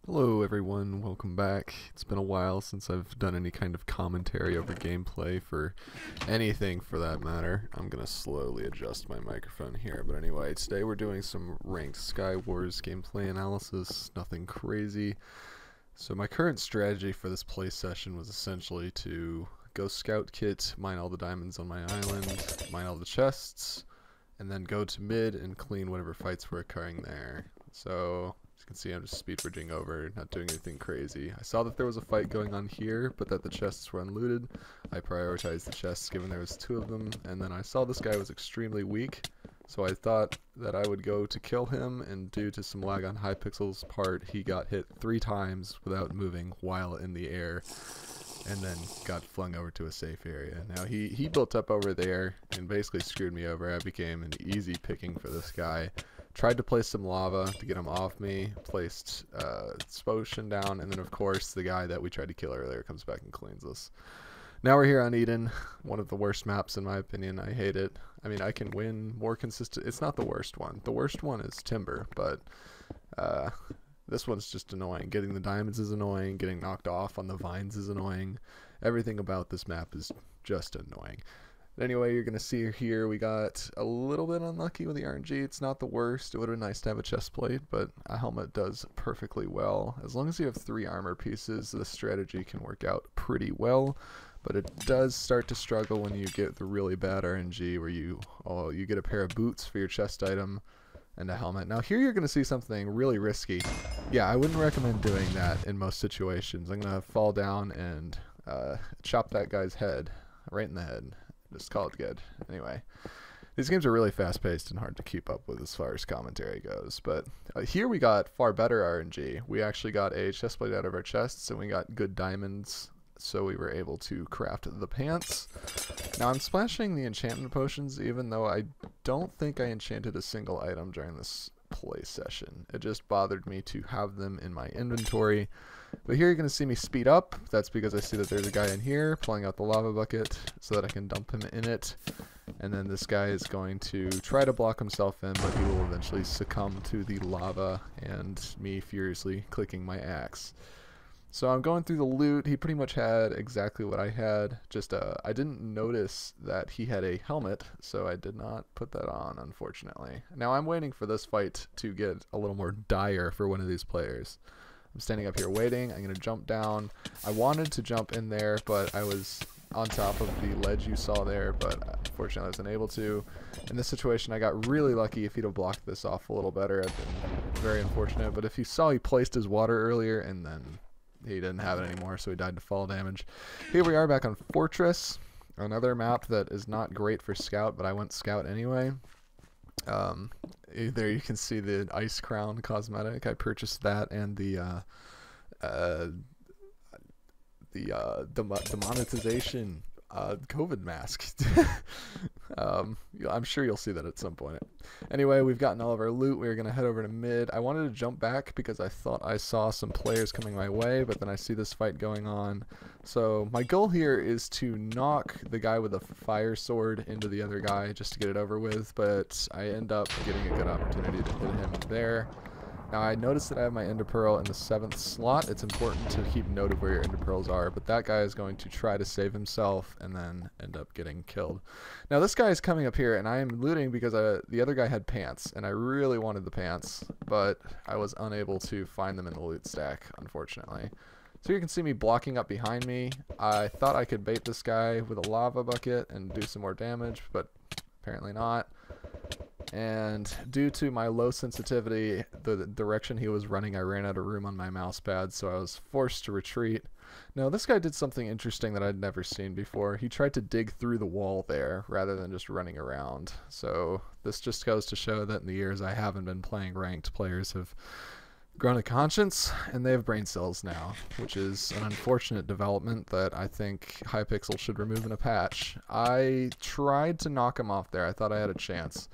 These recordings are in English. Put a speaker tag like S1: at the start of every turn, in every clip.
S1: Hello everyone, welcome back. It's been a while since I've done any kind of commentary over gameplay for anything for that matter. I'm gonna slowly adjust my microphone here, but anyway, today we're doing some Ranked Skywars gameplay analysis, nothing crazy. So my current strategy for this play session was essentially to go scout kit, mine all the diamonds on my island, mine all the chests, and then go to mid and clean whatever fights were occurring there. So you can see I'm just speed bridging over, not doing anything crazy. I saw that there was a fight going on here, but that the chests were unlooted. I prioritized the chests given there was 2 of them, and then I saw this guy was extremely weak, so I thought that I would go to kill him, and due to some lag on Hypixel's part, he got hit 3 times without moving while in the air, and then got flung over to a safe area. Now he built up over there and basically screwed me over. I became an easy picking for this guy. Tried to place some lava to get him off me, placed Potion down, and then of course the guy that we tried to kill earlier comes back and cleans us. Now we're here on Eden, one of the worst maps in my opinion. I hate it. I mean, I can win more consistent. It's not the worst one. The worst one is Timber, but this one's just annoying. Getting the diamonds is annoying. Getting knocked off on the vines is annoying. Everything about this map is just annoying. But anyway, you're going to see here we got a little bit unlucky with the RNG. It's not the worst. It would have been nice to have a chest plate, but a helmet does perfectly well. As long as you have 3 armor pieces, this strategy can work out pretty well. But it does start to struggle when you get the really bad RNG where you get a pair of boots for your chest item and a helmet. Now here you're going to see something really risky. Yeah, I wouldn't recommend doing that in most situations. I'm going to fall down and chop that guy's head right in the head. Just call it good. Anyway, these games are really fast-paced and hard to keep up with as far as commentary goes. But here we got far better RNG. We actually got a chestplate out of our chests, and we got good diamonds, so we were able to craft the pants. Now I'm splashing the enchantment potions, even though I don't think I enchanted a single item during this play session. It just bothered me to have them in my inventory. But here you're going to see me speed up. That's because I see that there's a guy in here pulling out the lava bucket so that I can dump him in it. And then this guy is going to try to block himself in, but he will eventually succumb to the lava and me furiously clicking my axe. So I'm going through the loot. He pretty much had exactly what I had. Just I didn't notice that he had a helmet, so I did not put that on, unfortunately. Now I'm waiting for this fight to get a little more dire for one of these players. I'm standing up here waiting. I'm going to jump down. I wanted to jump in there, but I was on top of the ledge you saw there, but unfortunately I wasn't able to. In this situation, I got really lucky. If he'd have blocked this off a little better, I've been very unfortunate. But if you saw, he placed his water earlier, and then he didn't have it anymore, so he died to fall damage. Here we are back on Fortress, another map that is not great for Scout, but I went Scout anyway. There you can see the Ice Crown cosmetic. I purchased that and the monetization COVID mask. I'm sure you'll see that at some point. Anyway, we've gotten all of our loot. We're going to head over to mid. I wanted to jump back because I thought I saw some players coming my way, but then I see this fight going on. So my goal here is to knock the guy with a fire sword into the other guy just to get it over with, but I end up getting a good opportunity to hit him there. Now I noticed that I have my Ender Pearl in the 7th slot. It's important to keep note of where your Ender Pearls are, but that guy is going to try to save himself and then end up getting killed. Now this guy is coming up here, and I am looting because the other guy had pants, and I really wanted the pants, but I was unable to find them in the loot stack, unfortunately. So you can see me blocking up behind me. I thought I could bait this guy with a lava bucket and do some more damage, but apparently not. And due to my low sensitivity, the direction he was running, I ran out of room on my mouse pad, so I was forced to retreat. Now, this guy did something interesting that I'd never seen before. He tried to dig through the wall there, rather than just running around. So this just goes to show that in the years I haven't been playing ranked, players have grown a conscience, and they have brain cells now, which is an unfortunate development that I think Hypixel should remove in a patch. I tried to knock him off there. I thought I had a chance.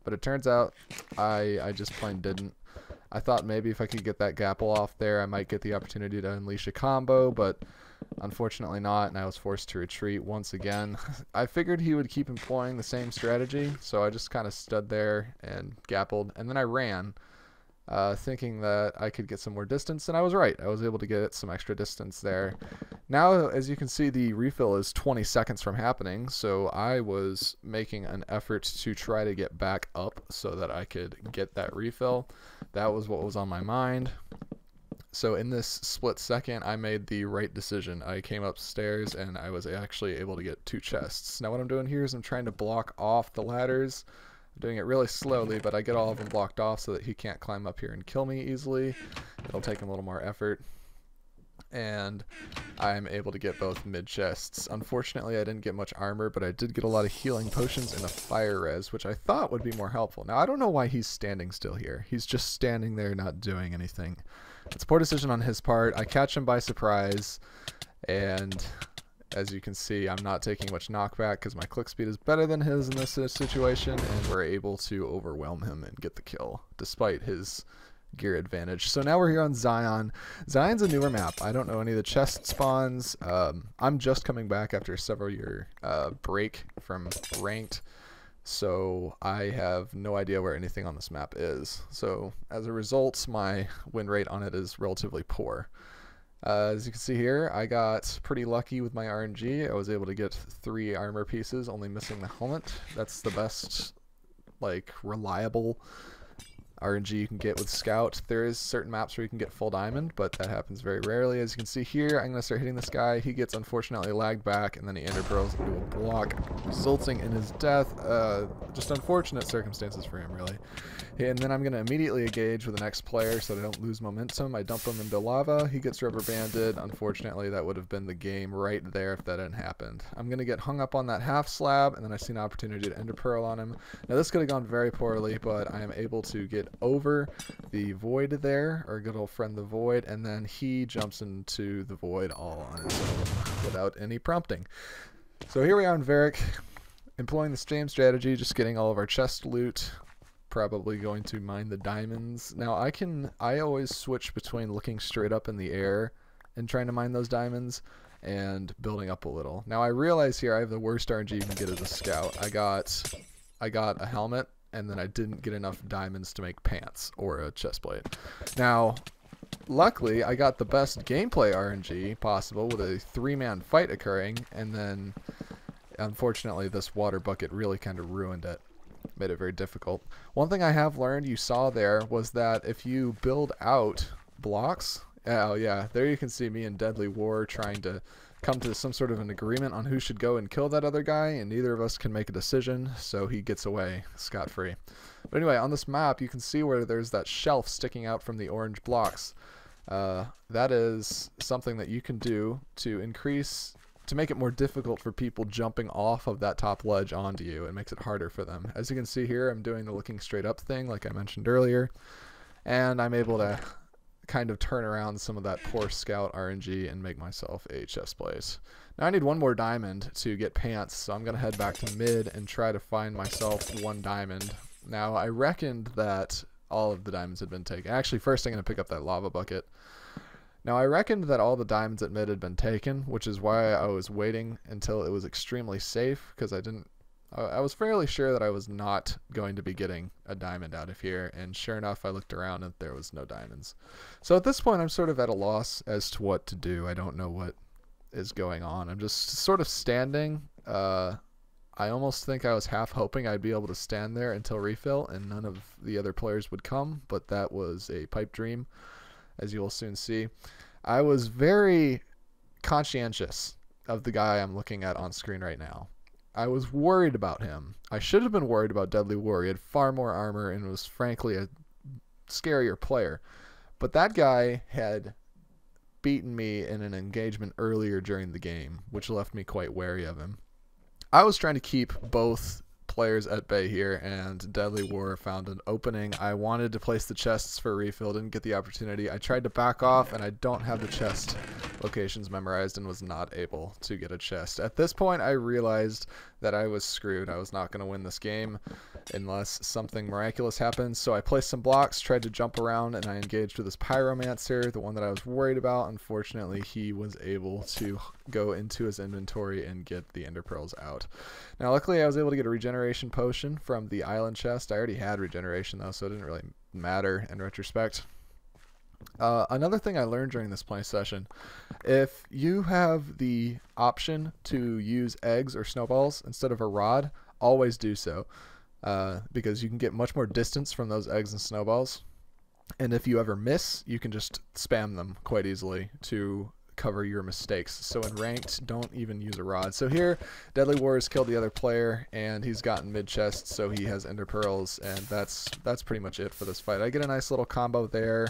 S1: But it turns out I just plain didn't. I thought maybe if I could get that gapple off there, I might get the opportunity to unleash a combo, but unfortunately not, and I was forced to retreat once again. I figured he would keep employing the same strategy, so I just kind of stood there and gappled, and then I ran. thinking that I could get some more distance, and I was right. I was able to get some extra distance there. Now, as you can see, the refill is 20 seconds from happening, so I was making an effort to try to get back up so that I could get that refill. That was what was on my mind. So in this split second, I made the right decision. I came upstairs and I was actually able to get 2 chests. Now what I'm doing here is I'm trying to block off the ladders. I'm doing it really slowly, but I get all of them blocked off so that he can't climb up here and kill me easily. It'll take him a little more effort. And I'm able to get both mid chests. Unfortunately, I didn't get much armor, but I did get a lot of healing potions and a fire res, which I thought would be more helpful. Now, I don't know why he's standing still here. He's just standing there not doing anything. It's a poor decision on his part. I catch him by surprise, and as you can see, I'm not taking much knockback because my click speed is better than his in this situation, and we're able to overwhelm him and get the kill, despite his gear advantage. So now we're here on Zion. Zion's a newer map. I don't know any of the chest spawns. I'm just coming back after a several year break from Ranked, so I have no idea where anything on this map is. So as a result, my win rate on it is relatively poor. As you can see here, I got pretty lucky with my RNG. I was able to get 3 armor pieces, only missing the helmet. That's the best, like, reliable RNG you can get with Scout. There is certain maps where you can get full diamond, but that happens very rarely. As you can see here, I'm going to start hitting this guy. He gets unfortunately lagged back, and then he ender pearls into a block, resulting in his death. Just unfortunate circumstances for him, really. And then I'm going to immediately engage with the next player so that I don't lose momentum. I dump him into lava. He gets rubber banded. Unfortunately, that would have been the game right there if that hadn't happened. I'm going to get hung up on that half slab, and then I see an opportunity to ender pearl on him. Now, this could have gone very poorly, but I am able to get over the void there, our good old friend the void, and then he jumps into the void all on his own without any prompting. So here we are in Varric, employing the same strategy, just getting all of our chest loot. Probably going to mine the diamonds. Now I always switch between looking straight up in the air and trying to mine those diamonds and building up a little. Now I realize here I have the worst RNG you can get as a scout. I got a helmet, and then I didn't get enough diamonds to make pants or a chest plate. Now, luckily, I got the best gameplay RNG possible with a 3-man fight occurring, and then, unfortunately, this water bucket really kind of ruined it. Made it very difficult. One thing I have learned, you saw there, was that if you build out blocks, oh yeah, there you can see me and Deadly War trying to come to some sort of an agreement on who should go and kill that other guy, and neither of us can make a decision, so he gets away scot-free. But anyway, on this map, you can see where there's that shelf sticking out from the orange blocks. That is something that you can do to make it more difficult for people jumping off of that top ledge onto you. It makes it harder for them. As you can see here, I'm doing the looking straight up thing like I mentioned earlier, and I'm able to kind of turn around some of that poor scout RNG and make myself a chest plate. Now I need 1 more diamond to get pants, so I'm going to head back to mid and try to find myself 1 diamond. Now I reckoned that all of the diamonds had been taken. Actually, first I'm going to pick up that lava bucket. Now I reckoned that all the diamonds at mid had been taken, which is why I was waiting until it was extremely safe, because I was fairly sure that I was not going to be getting a diamond out of here, and sure enough, I looked around and there was no diamonds. So at this point, I'm sort of at a loss as to what to do. I don't know what is going on. I'm just sort of standing. I almost think I was half hoping I'd be able to stand there until refill and none of the other players would come, but that was a pipe dream, as you will soon see. I was very conscientious of the guy I'm looking at on screen right now. I was worried about him. I should have been worried about Deadly War. He had far more armor and was frankly a scarier player. But that guy had beaten me in an engagement earlier during the game, which left me quite wary of him. I was trying to keep both players at bay here, and Deadly War found an opening. I wanted to place the chests for refill, didn't get the opportunity. I tried to back off, and I don't have the chest locations memorized and was not able to get a chest. At this point, I realized that I was screwed. I was not going to win this game unless something miraculous happened. So I placed some blocks, tried to jump around, and I engaged with this pyromancer, the one that I was worried about. Unfortunately, he was able to go into his inventory and get the ender pearls out. Now, luckily, I was able to get a regeneration potion from the island chest. I already had regeneration, though, so it didn't really matter in retrospect. Another thing I learned during this play session, if you have the option to use eggs or snowballs instead of a rod, always do so, because you can get much more distance from those eggs and snowballs. And if you ever miss, you can just spam them quite easily to cover your mistakes. So in ranked, don't even use a rod. So here, Deadly War has killed the other player, and he's gotten mid chest, so he has ender pearls, and that's pretty much it for this fight. I get a nice little combo there.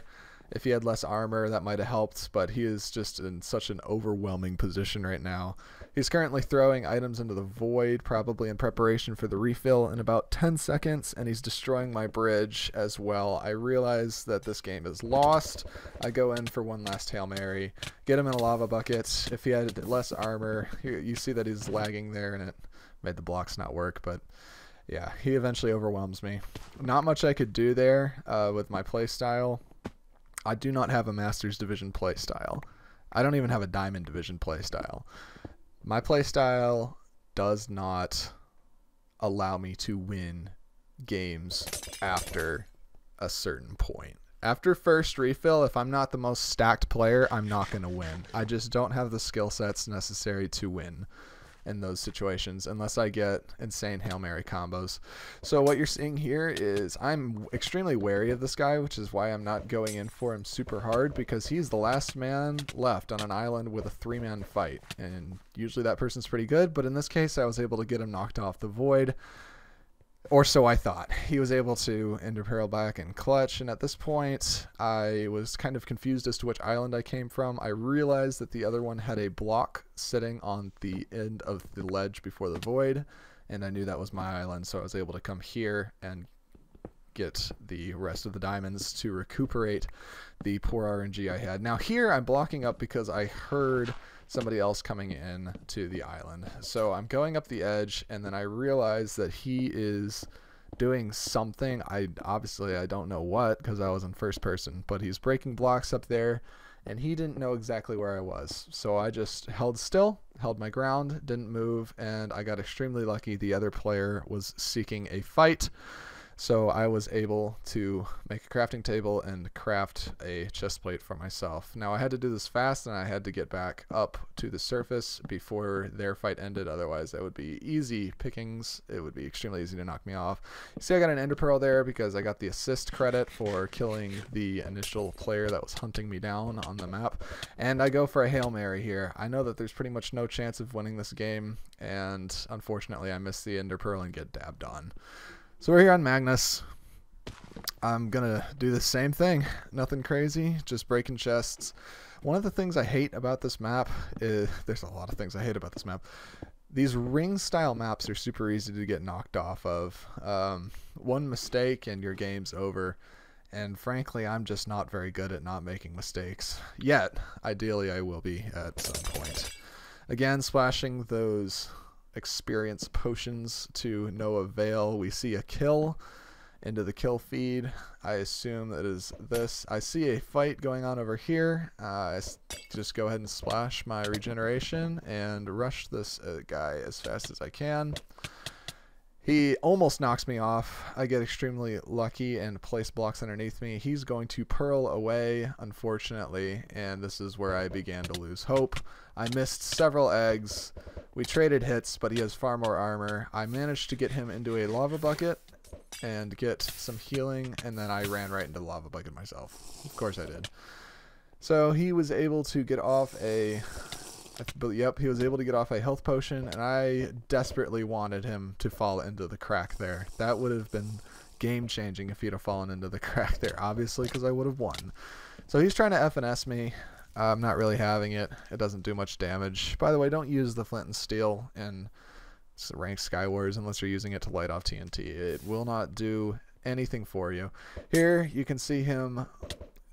S1: If he had less armor, that might have helped, but he is just in such an overwhelming position right now. He's currently throwing items into the void, probably in preparation for the refill in about 10 seconds, and he's destroying my bridge as well. I realize that this game is lost. I go in for one last Hail Mary, get him in a lava bucket. If he had less armor, you see that he's lagging there, and it made the blocks not work, but yeah, he eventually overwhelms me. Not much I could do there with my playstyle. I do not have a Masters Division playstyle. I don't even have a Diamond Division playstyle. My playstyle does not allow me to win games after a certain point. After first refill, if I'm not the most stacked player, I'm not going to win. I just don't have the skill sets necessary to win in those situations unless I get insane Hail Mary combos. So what you're seeing here is I'm extremely wary of this guy, which is why I'm not going in for him super hard, because he's the last man left on an island with a 3-man fight, and usually that person's pretty good, but in this case I was able to get him knocked off the void. Or so I thought. He was able to ender pearl back and clutch, and at this point I was kind of confused as to which island I came from. I realized that the other one had a block sitting on the end of the ledge before the void, and I knew that was my island, so I was able to come here and get the rest of the diamonds to recuperate the poor RNG I had. Now here I'm blocking up because I heard somebody else coming in to the island. So I'm going up the edge, and then I realize that he is doing something. I don't know what, because I was in first person, but he's breaking blocks up there, and he didn't know exactly where I was. So I just held still, held my ground, didn't move, and I got extremely lucky. The other player was seeking a fight. So I was able to make a crafting table and craft a chest plate for myself. Now I had to do this fast, and I had to get back up to the surface before their fight ended. Otherwise that would be easy pickings. It would be extremely easy to knock me off. You see I got an ender pearl there because I got the assist credit for killing the initial player that was hunting me down on the map. And I go for a Hail Mary here. I know that there's pretty much no chance of winning this game, and unfortunately I missed the ender pearl and get dabbed on. So we're here on Magnus. I'm gonna do the same thing. Nothing crazy, just breaking chests. One of the things I hate about this map is, there's a lot of things I hate about this map. These ring style maps are super easy to get knocked off of. One mistake and your game's over. And frankly, I'm just not very good at not making mistakes. Yet, ideally I will be at some point. Again, splashing those experience potions to no avail. We see a kill into the kill feed. I assume that is this. I see a fight going on over here. I just go ahead and splash my regeneration and rush this guy as fast as I can. He almost knocks me off. I get extremely lucky and place blocks underneath me. He's going to pearl away, unfortunately, and this is where I began to lose hope. I missed several eggs. We traded hits, but he has far more armor. I managed to get him into a lava bucket and get some healing, and then I ran right into the lava bucket myself. Of course I did. So he was able to get off a... Yep, he was able to get off a health potion, and I desperately wanted him to fall into the crack there. That would have been game-changing if he'd have fallen into the crack there, obviously, because I would have won. So he's trying to FNS me. I'm not really having it. It doesn't do much damage. By the way, don't use the flint and steel in Ranked Skywars unless you're using it to light off TNT. It will not do anything for you. Here, you can see him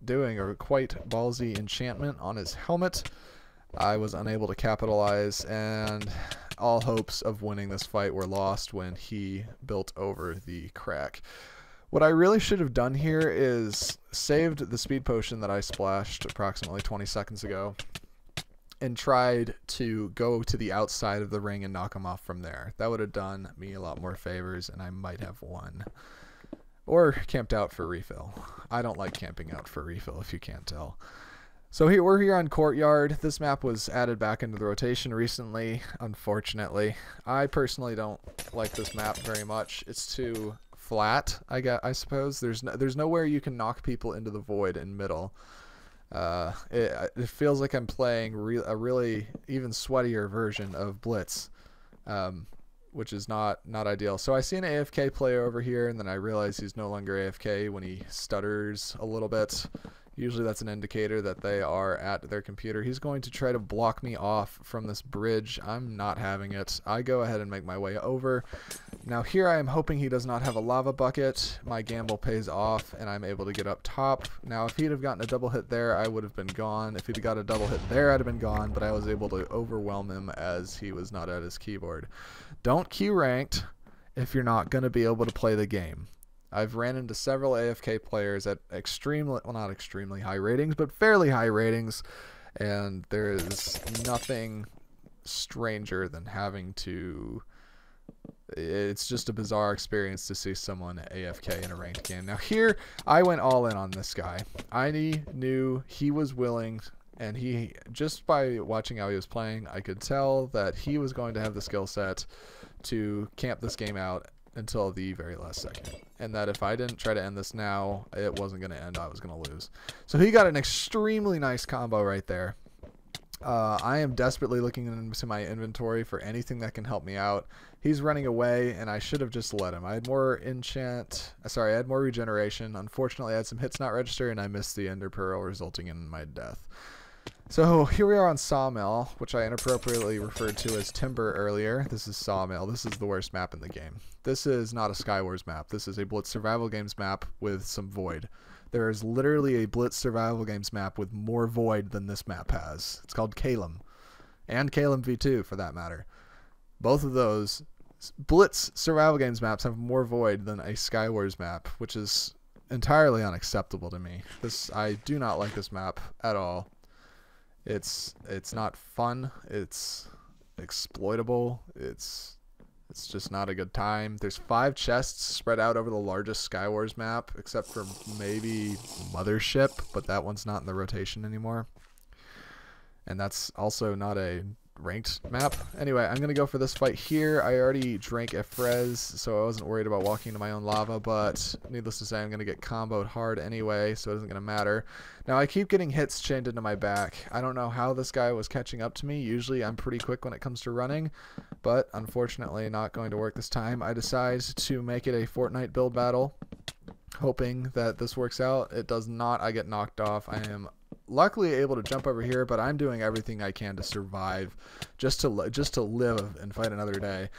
S1: doing a quite ballsy enchantment on his helmet. I was unable to capitalize, and all hopes of winning this fight were lost when he built over the crack. What I really should have done here is saved the speed potion that I splashed approximately 20 seconds ago and tried to go to the outside of the ring and knock him off from there. That would have done me a lot more favors, and I might have won. or camped out for refill. I don't like camping out for refill, if you can't tell. So here we're here on Courtyard. This map was added back into the rotation recently, unfortunately. I personally don't like this map very much. It's too flat, I suppose. There's nowhere you can knock people into the void in middle. It feels like I'm playing a really even sweatier version of Blitz, which is not ideal. So I see an AFK player over here, and then I realize he's no longer AFK when he stutters a little bit. Usually that's an indicator that they are at their computer. He's going to try to block me off from this bridge. I'm not having it. I go ahead and make my way over. Now here I am hoping he does not have a lava bucket. My gamble pays off, and I'm able to get up top. Now if he'd have gotten a double hit there, I would have been gone. If he'd got a double hit there, I'd have been gone, but I was able to overwhelm him as he was not at his keyboard. Don't queue ranked if you're not going to be able to play the game. I've ran into several AFK players at extremely, well, not extremely high ratings, but fairly high ratings, and there is nothing stranger than having to... It's just a bizarre experience to see someone AFK in a ranked game. Now here, I went all in on this guy. I knew he was willing, and he, just by watching how he was playing, I could tell that he was going to have the skill set to camp this game out until the very last second, and that if I didn't try to end this now, it wasn't going to end. I was going to lose. So he got an extremely nice combo right there. I am desperately looking into my inventory for anything that can help me out. He's running away, and I should have just let him. I had more I had more regeneration. Unfortunately, I had some hits not register, and I missed the ender pearl, resulting in my death. So here we are on Sawmill, which I inappropriately referred to as Timber earlier. This is Sawmill. This is the worst map in the game. This is not a Skywars map. This is a Blitz survival games map with some void. There is literally a Blitz survival games map with more void than this map has. It's called Kalem. And Kalem V2 for that matter. Both of those Blitz survival games maps have more void than a Skywars map, which is entirely unacceptable to me. I do not like this map at all. It's not fun. It's exploitable. It's just not a good time. There's 5 chests spread out over the largest Skywars map, except for maybe Mothership, but that one's not in the rotation anymore. And that's also not a ranked map. Anyway, I'm going to go for this fight here. I already drank a Frez, so I wasn't worried about walking into my own lava, but needless to say, I'm going to get comboed hard anyway, so it isn't going to matter. Now, I keep getting hits chained into my back. I don't know how this guy was catching up to me. Usually, I'm pretty quick when it comes to running, but unfortunately, not going to work this time. I decide to make it a Fortnite build battle, hoping that this works out. It does not. I get knocked off. I am luckily able to jump over here, but I'm doing everything I can to survive, just to live and fight another day.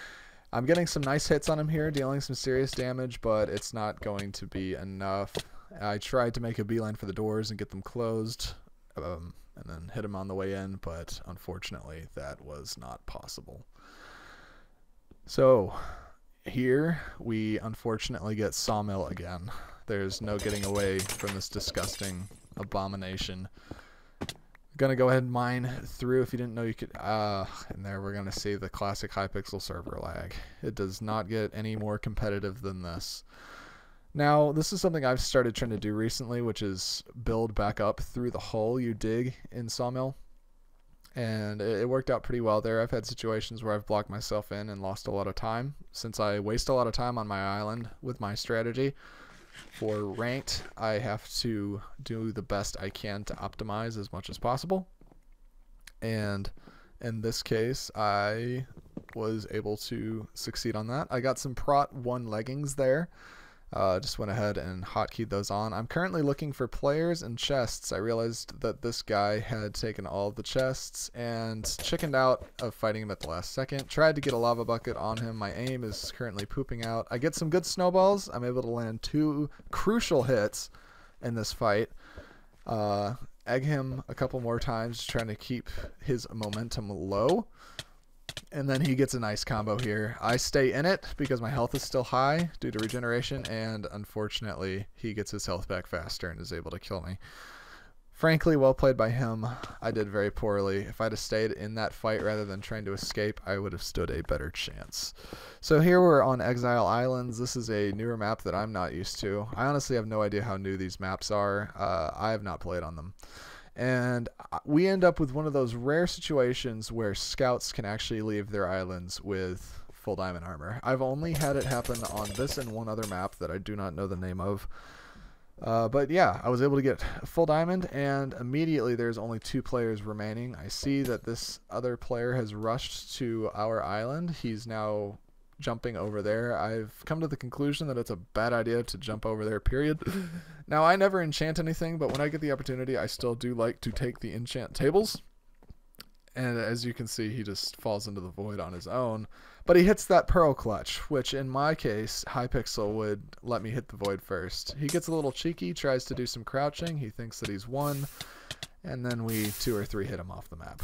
S1: I'm getting some nice hits on him here, dealing some serious damage, but it's not going to be enough. I tried to make a beeline for the doors and get them closed, and then hit him on the way in, but unfortunately that was not possible. So here we unfortunately get Sawmill again. There's no getting away from this disgusting abomination. I'm gonna go ahead and mine through. If you didn't know you could, and there we're gonna see the classic Hypixel server lag. It does not get any more competitive than this. Now, this is something I've started trying to do recently, which is build back up through the hole you dig in Sawmill, and it worked out pretty well there. I've had situations where I've blocked myself in and lost a lot of time, since I waste a lot of time on my island with my strategy. For ranked, I have to do the best I can to optimize as much as possible, and in this case I was able to succeed on that. I got some Prot 1 leggings there. Just went ahead and hotkeyed those on. I'm currently looking for players and chests. I realized that this guy had taken all of the chests and chickened out of fighting him at the last second. Tried to get a lava bucket on him. My aim is currently pooping out. I get some good snowballs. I'm able to land 2 crucial hits in this fight. Egg him a couple more times, trying to keep his momentum low. And then he gets a nice combo here. I stay in it because my health is still high due to regeneration, and unfortunately he gets his health back faster and is able to kill me. Frankly, well played by him. I did very poorly. If I'd have stayed in that fight rather than trying to escape, I would have stood a better chance. So here we're on Exile Islands. This is a newer map that I'm not used to. I honestly have no idea how new these maps are. I have not played on them. And we end up with one of those rare situations where scouts can actually leave their islands with full diamond armor. I've only had it happen on this and one other map that I do not know the name of. But yeah, I was able to get full diamond, and immediately there's only 2 players remaining. I see that this other player has rushed to our island. He's now jumping over there. I've come to the conclusion that it's a bad idea to jump over there, period. Now, I never enchant anything, but when I get the opportunity, I still do like to take the enchant tables. And as you can see, he just falls into the void on his own. But he hits that pearl clutch, which in my case, Hypixel would let me hit the void first. He gets a little cheeky, tries to do some crouching. He thinks that he's won. And then we 2 or 3 hit him off the map.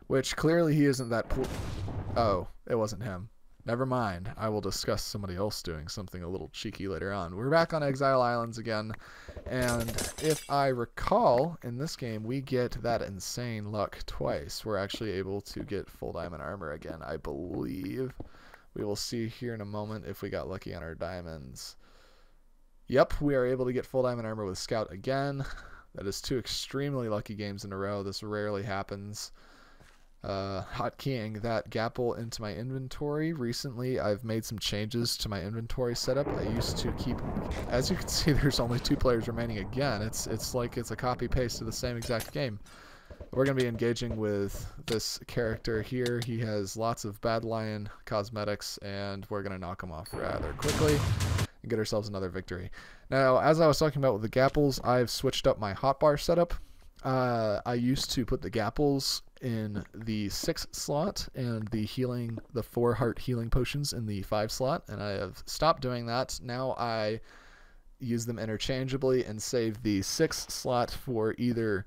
S1: Which clearly he isn't that Oh, it wasn't him. Never mind. I will discuss somebody else doing something a little cheeky later on. We're back on Exile Islands again. And if I recall, in this game, we get that insane luck twice. We're actually able to get full diamond armor again, I believe. We will see here in a moment if we got lucky on our diamonds. Yep, we are able to get full diamond armor with Scout again. That is 2 extremely lucky games in a row. This rarely happens. Hotkeying that Gapple into my inventory. Recently, I've made some changes to my inventory setup. I used to keep, as you can see, there's only 2 players remaining again. It's like it's a copy-paste of the same exact game. We're going to be engaging with this character here. He has lots of Bad Lion cosmetics, and we're going to knock him off rather quickly and get ourselves another victory. Now, as I was talking about with the Gapples, I've switched up my hotbar setup. I used to put the Gapples in the 6 slot and the 4 heart healing potions in the 5 slot, and I have stopped doing that. Now I use them interchangeably and save the 6 slot for either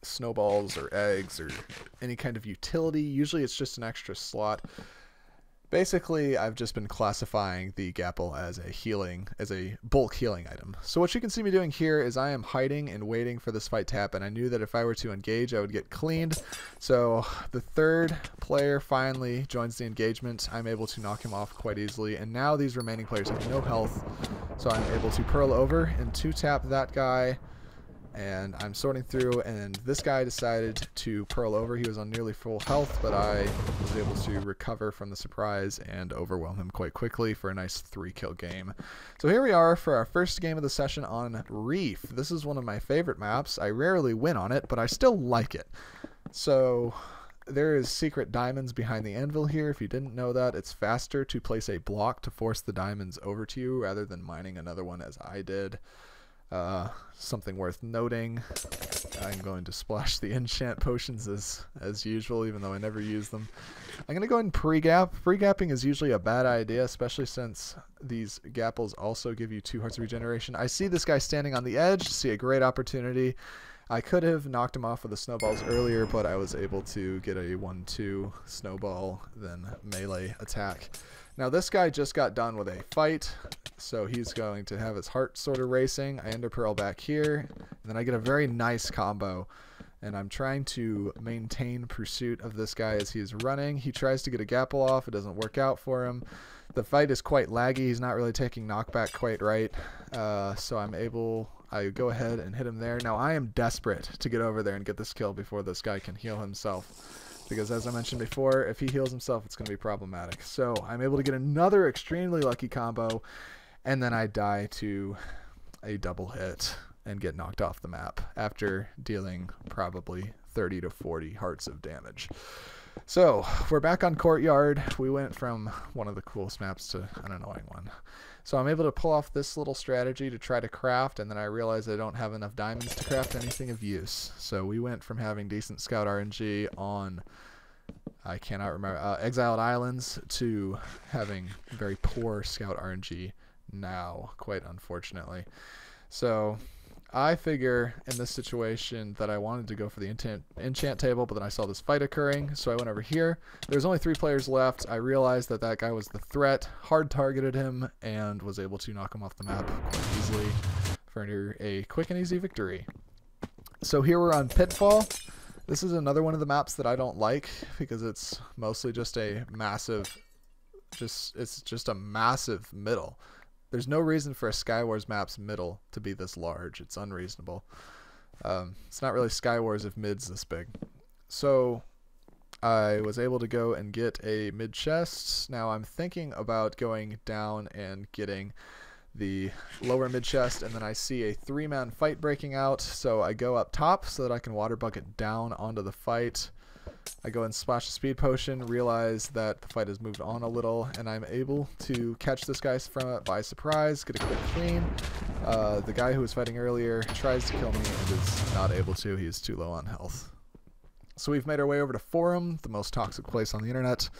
S1: snowballs or eggs or any kind of utility. Usually it's just an extra slot. Basically, I've just been classifying the Gapple as a bulk healing item. So what you can see me doing here is I am hiding and waiting for this fight to happen. I knew that if I were to engage, I would get cleaned. So the 3rd player finally joins the engagement. I'm able to knock him off quite easily. And now these remaining players have no health. So I'm able to pearl over and 2-tap that guy. And I'm sorting through, and this guy decided to pearl over. He was on nearly full health, but I was able to recover from the surprise and overwhelm him quite quickly for a nice 3-kill game. So here we are for our first game of the session on Reef. This is one of my favorite maps. I rarely win on it, but I still like it. So there is secret diamonds behind the anvil here. If you didn't know that, it's faster to place a block to force the diamonds over to you rather than mining another one as I did. Something worth noting, I'm going to splash the enchant potions as usual, even though I never use them. I'm going to go ahead and pre-gap. Pre-gapping is usually a bad idea, especially since these Gapples also give you 2 hearts of regeneration. I see this guy standing on the edge, see a great opportunity. I could have knocked him off with the snowballs earlier, but I was able to get a 1-2 snowball, then melee attack. Now this guy just got done with a fight, so he's going to have his heart sort of racing. I ender pearl back here, and then I get a very nice combo. And I'm trying to maintain pursuit of this guy as he's running. He tries to get a Gapple off. It doesn't work out for him. The fight is quite laggy. He's not really taking knockback quite right. So I go ahead and hit him there. Now I am desperate to get over there and get this kill before this guy can heal himself. Because as I mentioned before, if he heals himself, it's going to be problematic. So I'm able to get another extremely lucky combo, and then I die to a double hit and get knocked off the map after dealing probably 30 to 40 hearts of damage. So we're back on Courtyard. We went from one of the coolest maps to an annoying one. So I'm able to pull off this little strategy to try to craft, and then I realize I don't have enough diamonds to craft anything of use. So we went from having decent scout RNG on, I cannot remember, Exiled Islands to having very poor scout RNG now, quite unfortunately. So I figure in this situation that I wanted to go for the enchant table, but then I saw this fight occurring, so I went over here. There's only 3 players left. I realized that that guy was the threat, hard targeted him, and was able to knock him off the map quite easily
S2: for a quick and easy victory. So here we're on Pitfall. This is another one of the maps that I don't like because it's mostly just a massive, it's just a massive middle. There's no reason for a Skywars map's middle to be this large. It's unreasonable. It's not really Skywars if mid's this big. So I was able to go and get a mid chest. Now I'm thinking about going down and getting the lower mid chest, and then I see a 3-man fight breaking out, so I go up top so that I can water bucket down onto the fight. I go and splash a speed potion, realize that the fight has moved on a little, and I'm able to catch this guy from it by surprise, get a quick clean. The guy who was fighting earlier tries to kill me and is not able to. He is too low on health. So we've made our way over to Forum, the most toxic place on the internet,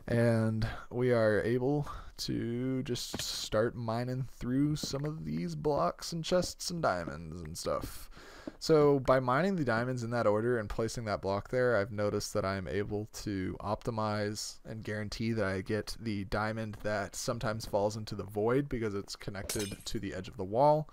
S2: and we are able to just start mining through some of these blocks and chests and diamonds and stuff. So by mining the diamonds in that order and placing that block there, I've noticed that I'm able to optimize and guarantee that I get the diamond that sometimes falls into the void because it's connected to the edge of the wall.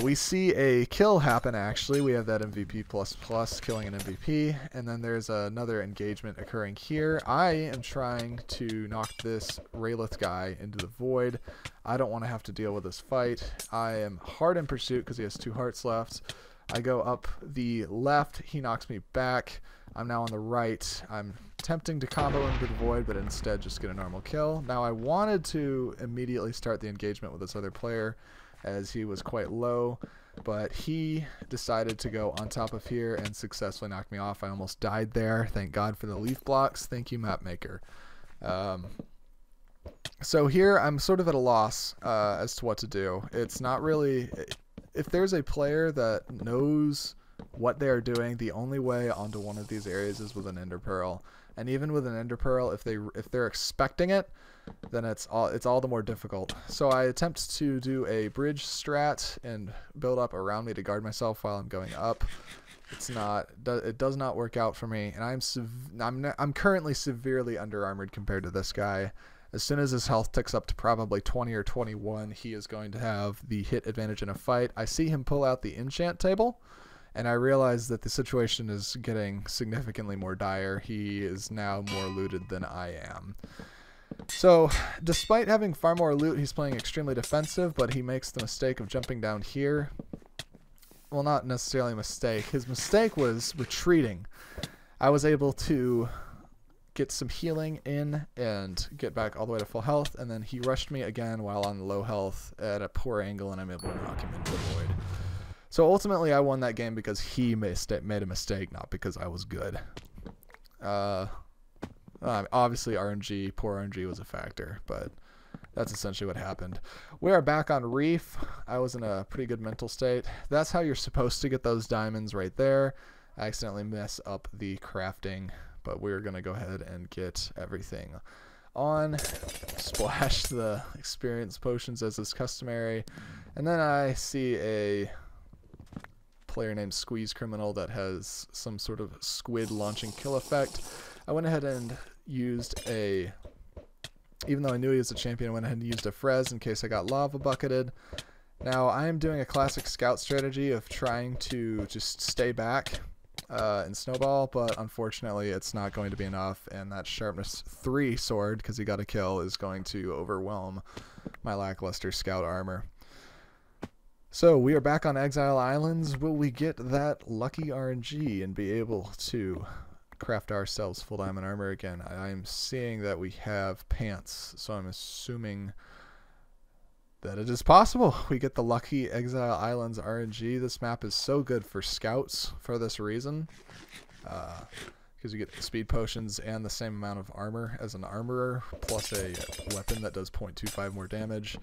S2: We see a kill happen actually. We have that MVP++ killing an MVP, and then there's another engagement occurring here. I am trying to knock this Raylith guy into the void. I don't want to have to deal with this fight. I am hard in pursuit because he has 2 hearts left. I go up the left, he knocks me back. I'm now on the right. I'm attempting to combo into the void, but instead just get a normal kill. Now I wanted to immediately start the engagement with this other player, as he was quite low, but he decided to go on top of here and successfully knock me off. I almost died there. Thank God for the leaf blocks. Thank you, map maker. So here I'm sort of at a loss as to what to do. It's not really, if there's a player that knows what they are doing, the only way onto one of these areas is with an ender pearl. And even with an ender pearl, if they're expecting it, then it's all the more difficult. So I attempt to do a bridge strat and build up around me to guard myself while I'm going up. It does not work out for me, and I'm currently severely under armored compared to this guy. As soon as his health ticks up to probably 20 or 21, he is going to have the hit advantage in a fight. I see him pull out the enchant table, and I realize that the situation is getting significantly more dire. He is now more looted than I am. So, despite having far more loot, he's playing extremely defensive, but he makes the mistake of jumping down here. Well, not necessarily a mistake. His mistake was retreating. I was able to get some healing in and get back all the way to full health, and then he rushed me again while on low health at a poor angle, and I'm able to knock him into the void. So ultimately, I won that game because he made a mistake, not because I was good. Obviously, poor RNG was a factor, but that's essentially what happened. We are back on Reef. I was in a pretty good mental state. That's how you're supposed to get those diamonds right there. I accidentally mess up the crafting, but we're going to go ahead and get everything on. Splash the experience potions as is customary. And then I see a player named Squeeze Criminal that has some sort of squid launching kill effect. I went ahead and used even though I knew he was a champion, I went ahead and used a Frez in case I got lava bucketed. Now I am doing a classic scout strategy of trying to just stay back and snowball, but unfortunately it's not going to be enough, and that sharpness 3 sword, because he got a kill, is going to overwhelm my lackluster scout armor. So we are back on Exile Islands. Will we get that lucky RNG and be able to craft ourselves full diamond armor again? I'm seeing that we have pants, so I'm assuming that it is possible we get the lucky Exile Islands RNG. This map is so good for scouts for this reason, because you get speed potions and the same amount of armor as an armorer, plus a weapon that does 0.25 more damage.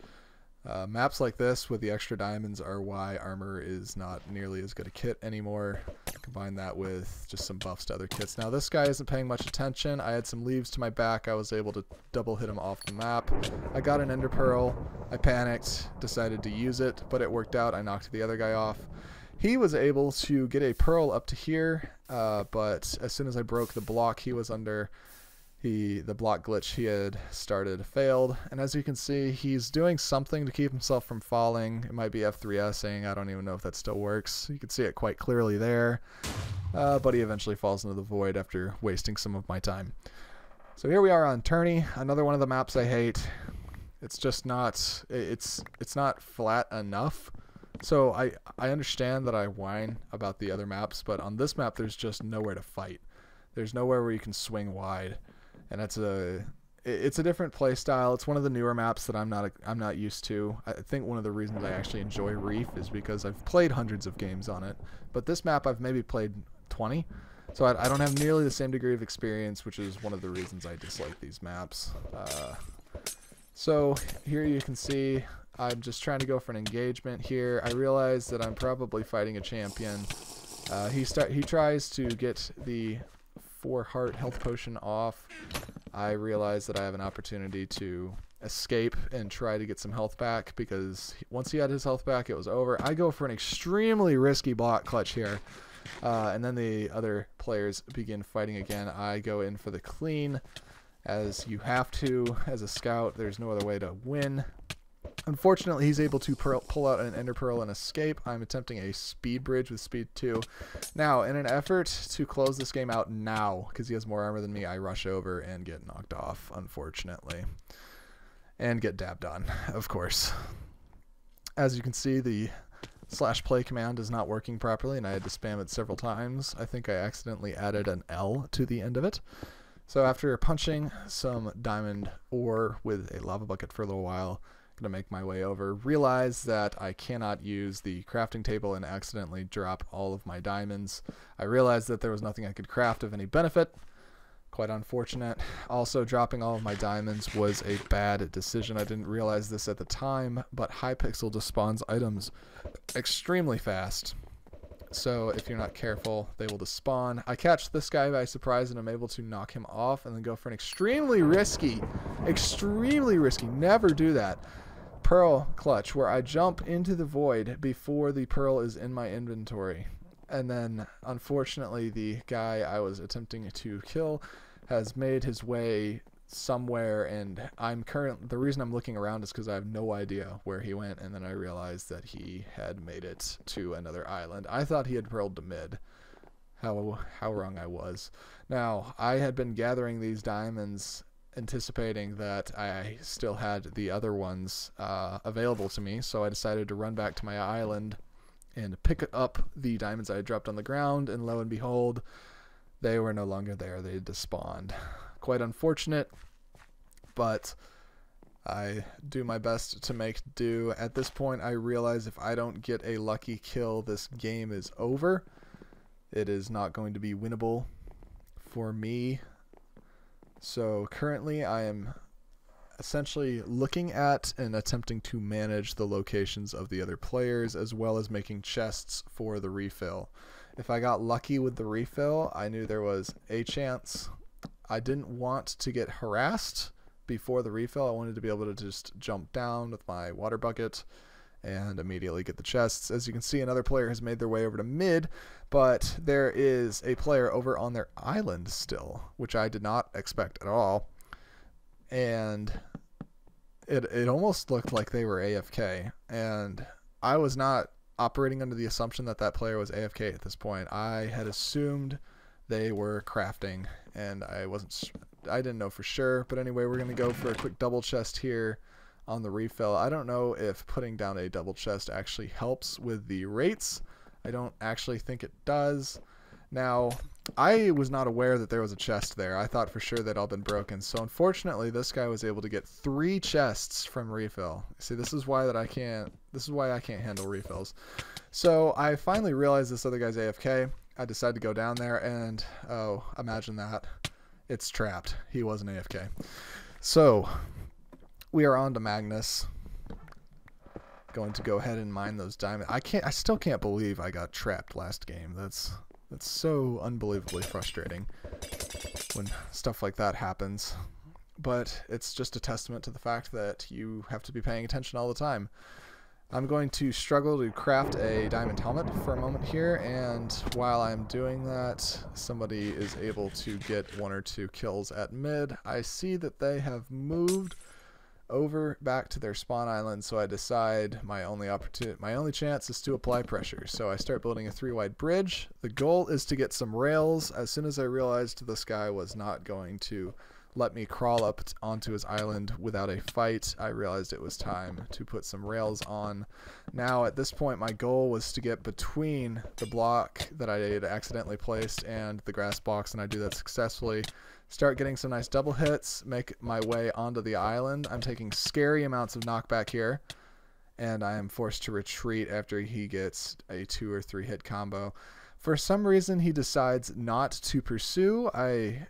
S2: Maps like this with the extra diamonds are why armor is not nearly as good a kit anymore. Combine that with just some buffs to other kits. Now this guy isn't paying much attention. I had some leaves to my back. I was able to double hit him off the map. I got an ender pearl. I panicked, decided to use it, but it worked out. I knocked the other guy off. He was able to get a pearl up to here, but as soon as I broke the block he was under, the block glitch he had started failed, and as you can see, he's doing something to keep himself from falling. It might be F3S'ing, I don't even know if that still works. You can see it quite clearly there, but he eventually falls into the void after wasting some of my time. So here we are on Tourney, another one of the maps I hate. It's just not, it's not flat enough. So I understand that I whine about the other maps, but on this map there's just nowhere to fight. There's nowhere where you can swing wide. And it's a different play style. It's one of the newer maps that I'm not used to. I think one of the reasons I actually enjoy Reef is because I've played hundreds of games on it. But this map I've maybe played 20. So I don't have nearly the same degree of experience, which is one of the reasons I dislike these maps. So here you can see I'm just trying to go for an engagement here. I realize that I'm probably fighting a champion. He tries to get the 4 heart health potion off. I realize that I have an opportunity to escape and try to get some health back, because once he had his health back, it was over. I go for an extremely risky block clutch here, and then the other players begin fighting again. I go in for the clean, as you have to as a scout. There's no other way to win. Unfortunately, he's able to pull out an Ender Pearl and escape. I'm attempting a speed bridge with speed 2. Now, in an effort to close this game out now, because he has more armor than me, I rush over and get knocked off, unfortunately. And get dabbed on, of course. As you can see, the /play command is not working properly, and I had to spam it several times. I think I accidentally added an L to the end of it. So after punching some diamond ore with a lava bucket for a little while, gonna make my way over, realize that I cannot use the crafting table and accidentally drop all of my diamonds. I realized that there was nothing I could craft of any benefit. Quite unfortunate. Also, dropping all of my diamonds was a bad decision. I didn't realize this at the time, but Hypixel despawns items extremely fast. So if you're not careful, they will despawn. I catch this guy by surprise and I'm able to knock him off and then go for an extremely risky, never do that, pearl clutch, where I jump into the void before the pearl is in my inventory. And then, unfortunately, the guy I was attempting to kill has made his way somewhere, and the reason I'm looking around is because I have no idea where he went, and then I realized that he had made it to another island. I thought he had pearled to mid. How wrong I was. Now, I had been gathering these diamonds anticipating that I still had the other ones available to me, so I decided to run back to my island and pick up the diamonds I had dropped on the ground, and lo and behold, they were no longer there. They had despawned. Quite unfortunate, but I do my best to make do. At this point, I realize if I don't get a lucky kill, this game is over. It is not going to be winnable for me. So currently I am essentially looking at and attempting to manage the locations of the other players, as well as making chests for the refill. If I got lucky with the refill, I knew there was a chance. I didn't want to get harassed before the refill. I wanted to be able to just jump down with my water bucket and immediately get the chests. As you can see, another player has made their way over to mid, but there is a player over on their island still, which I did not expect at all. And it almost looked like they were AFK, and I was not operating under the assumption that that player was AFK at this point. I had assumed they were crafting, and I didn't know for sure. But anyway, we're going to go for a quick double chest here on the refill. I don't know if putting down a double chest actually helps with the rates. I don't actually think it does. Now, I was not aware that there was a chest there. I thought for sure they'd all been broken. So unfortunately, this guy was able to get 3 chests from refill. See, this is why I can't handle refills. So I finally realized this other guy's AFK. I decided to go down there, and oh, imagine that. It's trapped. He wasn't AFK. So we are on to Magnus. Going to go ahead and mine those diamonds. I still can't believe I got trapped last game. That's so unbelievably frustrating when stuff like that happens. But it's just a testament to the fact that you have to be paying attention all the time. I'm going to struggle to craft a diamond helmet for a moment here, and while I'm doing that, somebody is able to get 1 or 2 kills at mid. I see that they have moved over back to their spawn island, so I decide my only chance is to apply pressure. So I start building a 3-wide bridge. The goal is to get some rails. As soon as I realized this guy was not going to let me crawl up onto his island without a fight, I realized it was time to put some rails on. Now at this point my goal was to get between the block that I had accidentally placed and the grass box, and I do that successfully. Start getting some nice double hits, make my way onto the island. I'm taking scary amounts of knockback here, and I am forced to retreat after he gets a 2 or 3 hit combo. For some reason, he decides not to pursue.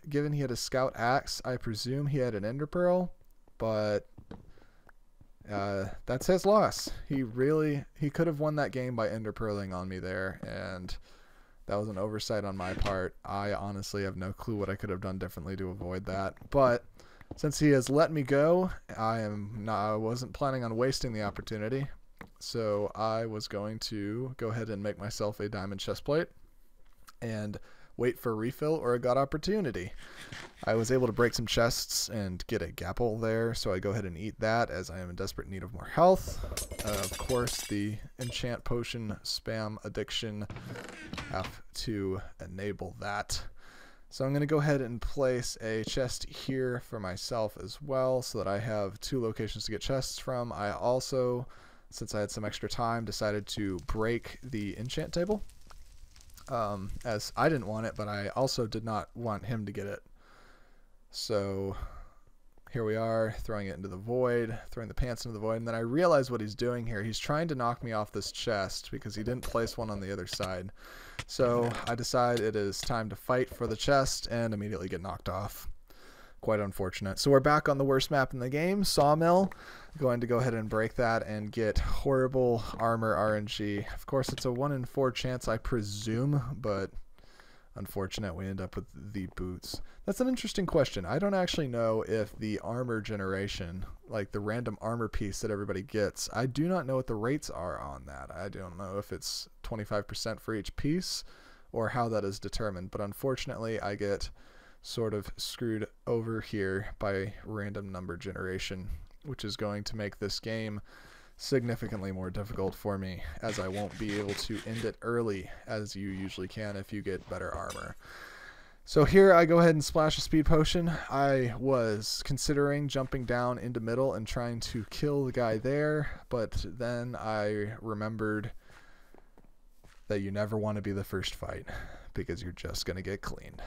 S2: Given he had a scout axe, I presume he had an ender pearl, but that's his loss. He could have won that game by ender pearling on me there, and that was an oversight on my part. I honestly have no clue what I could have done differently to avoid that. But since he has let me go, I wasn't planning on wasting the opportunity. So I was going to go ahead and make myself a diamond chestplate and wait for a refill or a god opportunity. I was able to break some chests and get a gapple there, so I go ahead and eat that as I am in desperate need of more health. Of course, the enchant potion spam addiction, have to enable that. So I'm going to go ahead and place a chest here for myself as well, so that I have 2 locations to get chests from. I also, since I had some extra time, decided to break the enchant table. As I didn't want it, but I also did not want him to get it. So here we are, throwing it into the void, throwing the pants into the void, and then I realize what he's doing here. He's trying to knock me off this chest because he didn't place one on the other side. So I decide it is time to fight for the chest and immediately get knocked off. Quite unfortunate. So we're back on the worst map in the game, Sawmill. Going to go ahead and break that and get horrible armor RNG. Of course, it's a 1 in 4 chance, I presume, but unfortunate we end up with the boots. That's an interesting question. I don't actually know if the armor generation, like the random armor piece that everybody gets, I do not know what the rates are on that. I don't know if it's 25% for each piece or how that is determined, but unfortunately I get sort of screwed over here by random number generation, which is going to make this game significantly more difficult for me, as I won't be able to end it early as you usually can if you get better armor. So here I go ahead and splash a speed potion. I was considering jumping down into middle and trying to kill the guy there, but then I remembered that you never want to be the first fight because you're just going to get cleaned.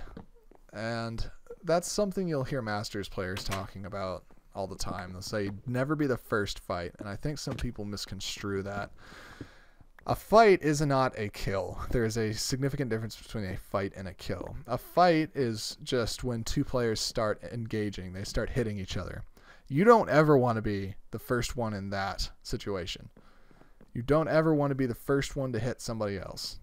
S2: And that's something you'll hear Masters players talking about all the time. They'll say, never be the first fight. And I think some people misconstrue that. A fight is not a kill. There is a significant difference between a fight and a kill. A fight is just when 2 players start engaging. They start hitting each other. You don't ever want to be the first one in that situation. You don't ever want to be the first one to hit somebody else.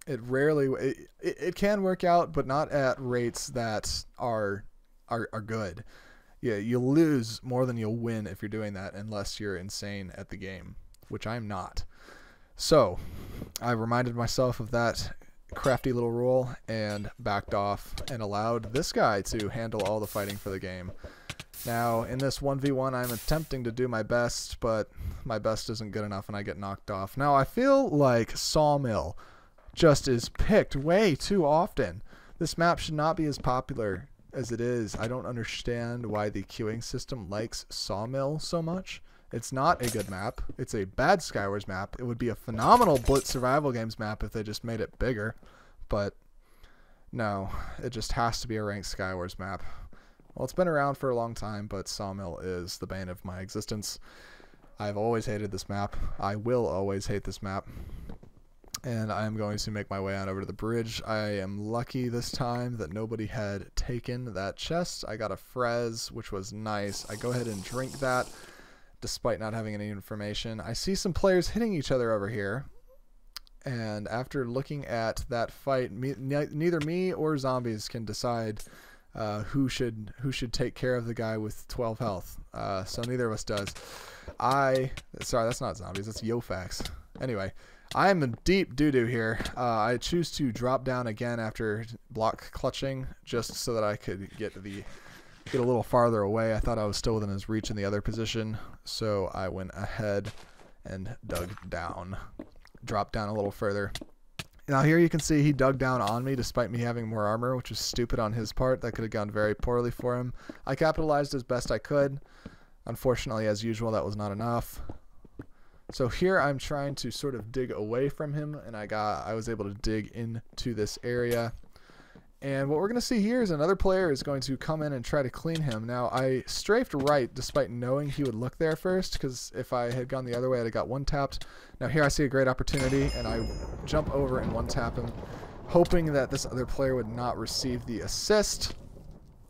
S2: It can work out, but not at rates that are good. Yeah, you'll lose more than you'll win if you're doing that, unless you're insane at the game, which I'm not. So I reminded myself of that crafty little rule and backed off and allowed this guy to handle all the fighting for the game. Now in this 1v1 I'm attempting to do my best, but my best isn't good enough and I get knocked off. Now I feel like Sawmill just is picked way too often. This map should not be as popular as it is. I don't understand why the queuing system likes Sawmill so much. It's not a good map. It's a bad Skywars map. It would be a phenomenal Blitz Survival Games map if they just made it bigger. But no, it just has to be a Ranked Skywars map. Well, it's been around for a long time, but Sawmill is the bane of my existence. I've always hated this map. I will always hate this map. And I am going to make my way on over to the bridge. I am lucky this time that nobody had taken that chest. I got a Frez, which was nice. I go ahead and drink that, despite not having any information. I see some players hitting each other over here. And after looking at that fight, neither me or zombies can decide who should take care of the guy with 12 health. So neither of us does. Sorry, that's not zombies. That's Yofax. Anyway, I am in deep doo-doo here. I choose to drop down again after block clutching, just so that I could get a little farther away. I thought I was still within his reach in the other position, so I went ahead and dug down. Dropped down a little further. Now here you can see he dug down on me despite me having more armor, which was stupid on his part. That could have gone very poorly for him. I capitalized as best I could. Unfortunately, as usual, that was not enough. So here I'm trying to sort of dig away from him, and I was able to dig into this area. And what we're going to see here is another player is going to come in and try to clean him. Now, I strafed right despite knowing he would look there first, because if I had gone the other way, I'd have got one-tapped. Now here I see a great opportunity, and I jump over and one-tap him, hoping that this other player would not receive the assist.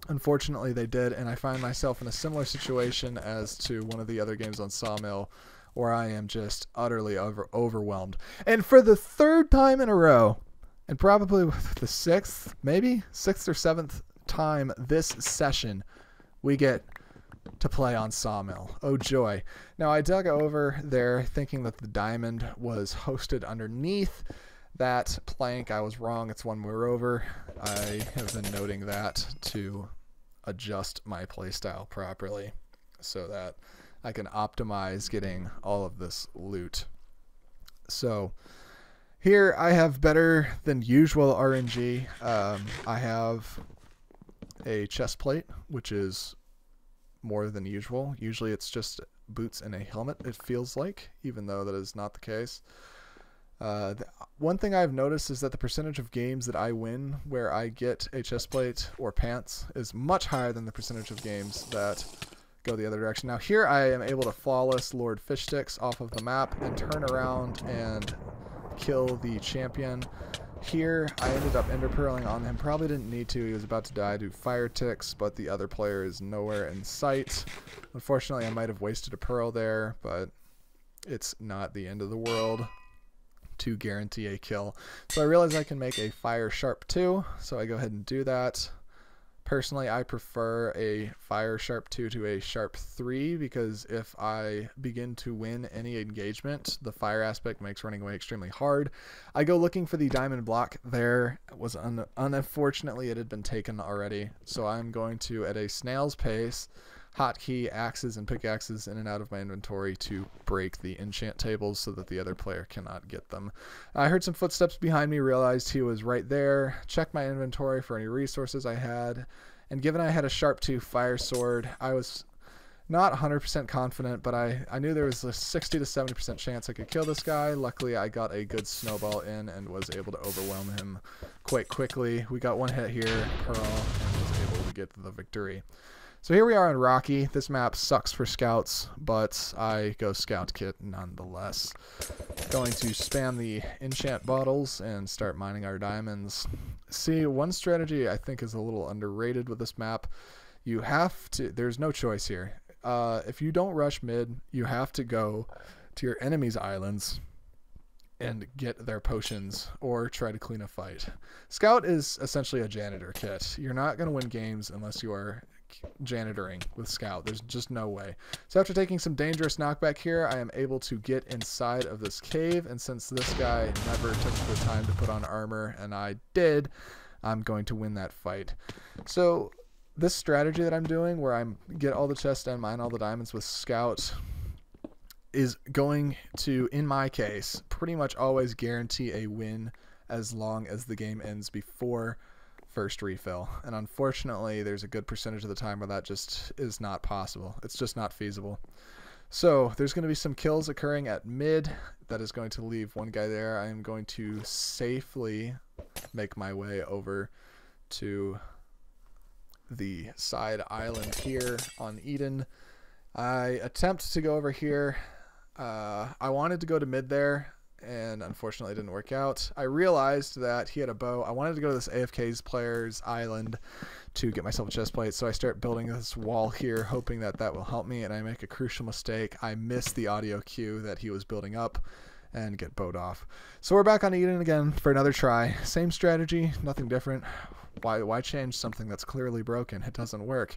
S2: Unfortunately, they did, and I find myself in a similar situation as to one of the other games on Sawmill, where I am just utterly overwhelmed. And for the third time in a row, and probably the sixth or seventh time this session, we get to play on Sawmill. Oh joy. Now I dug over there thinking that the diamond was hosted underneath that plank. I was wrong. It's one more over. I have been noting that to adjust my playstyle properly so that I can optimize getting all of this loot. So here I have better than usual RNG. I have a chest plate, which is more than usual. Usually it's just boots and a helmet, it feels like, even though that is not the case. One thing I've noticed is that the percentage of games that I win where I get a chest plate or pants is much higher than the percentage of games that go the other direction. Now here I am able to flawless Lord Fish Sticks off of the map and turn around and kill the champion. Here I ended up ender pearling on him. Probably didn't need to. He was about to die to fire ticks, but the other player is nowhere in sight. Unfortunately, I might have wasted a pearl there, but it's not the end of the world to guarantee a kill. So I realize I can make a fire sharp 2, so I go ahead and do that. Personally, I prefer a fire sharp 2 to a sharp 3 because if I begin to win any engagement, the fire aspect makes running away extremely hard. I go looking for the diamond block. There was unfortunately it had been taken already, so I'm going to, at a snail's pace, hotkey axes and pickaxes in and out of my inventory to break the enchant tables so that the other player cannot get them. I heard some footsteps behind me, realized he was right there, checked my inventory for any resources I had, and given I had a sharp 2 fire sword, I was not 100% confident, but I knew there was a 60 to 70% chance I could kill this guy. Luckily, I got a good snowball in and was able to overwhelm him quite quickly. We got one hit here, Pearl, and was able to get the victory. So here we are on Rocky. This map sucks for scouts, but I go scout kit nonetheless. Going to spam the enchant bottles and start mining our diamonds. See, one strategy I think is a little underrated with this map. You have to, there's no choice here. If you don't rush mid, you have to go to your enemy's islands and get their potions or try to clean a fight. Scout is essentially a janitor kit. You're not going to win games unless you are janitoring with Scout. There's just no way. So after taking some dangerous knockback here, I am able to get inside of this cave, and since this guy never took the time to put on armor, and I did, I'm going to win that fight. So this strategy that I'm doing, where I get all the chests and mine all the diamonds with Scout, is going to, in my case, pretty much always guarantee a win as long as the game ends before first refill. And unfortunately, there's a good percentage of the time where that just is not possible. It's just not feasible. So there's going to be some kills occurring at mid. That is going to leave one guy there. I am going to safely make my way over to the side island here on Eden. I attempt to go over here. I wanted to go to mid there, and unfortunately it didn't work out. I realized that he had a bow. I wanted to go to this AFK's player's island to get myself a chest plate, so I start building this wall here, hoping that that will help me, and I make a crucial mistake. I miss the audio cue that he was building up and get bowed off. So we're back on Eden again for another try. Same strategy, nothing different. Why change something that's clearly broken? It doesn't work.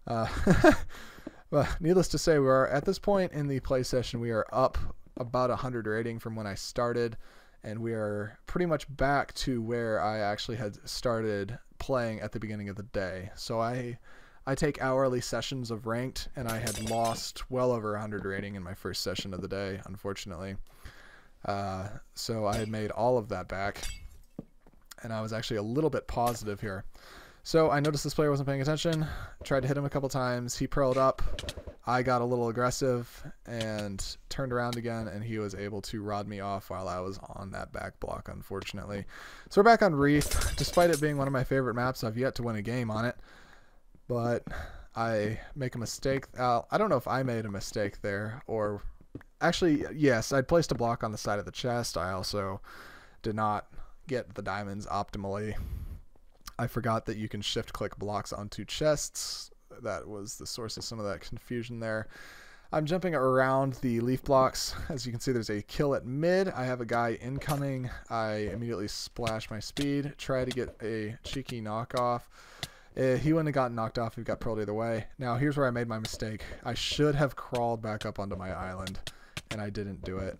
S2: Well, needless to say, we are at this point in the play session. We are up about 100 rating from when I started, and we are pretty much back to where I actually had started playing at the beginning of the day. So I take hourly sessions of ranked, and I had lost well over 100 rating in my first session of the day, unfortunately. So I had made all of that back, and I was actually a little bit positive here. So I noticed this player wasn't paying attention, tried to hit him a couple times, he pearled up, I got a little aggressive and turned around again, and he was able to rod me off while I was on that back block, unfortunately. So we're back on Reef. Despite it being one of my favorite maps, I've yet to win a game on it, but I make a mistake. I don't know if I made a mistake there, or actually, yes, I'd placed a block on the side of the chest. I also did not get the diamonds optimally. I forgot that you can shift click blocks onto chests. That was the source of some of that confusion there. I'm jumping around the leaf blocks. As you can see, there's a kill at mid. I have a guy incoming. I immediately splash my speed, try to get a cheeky knockoff. He wouldn't have gotten knocked off. He got pearled either way. Now, here's where I made my mistake. I should have crawled back up onto my island, and I didn't do it.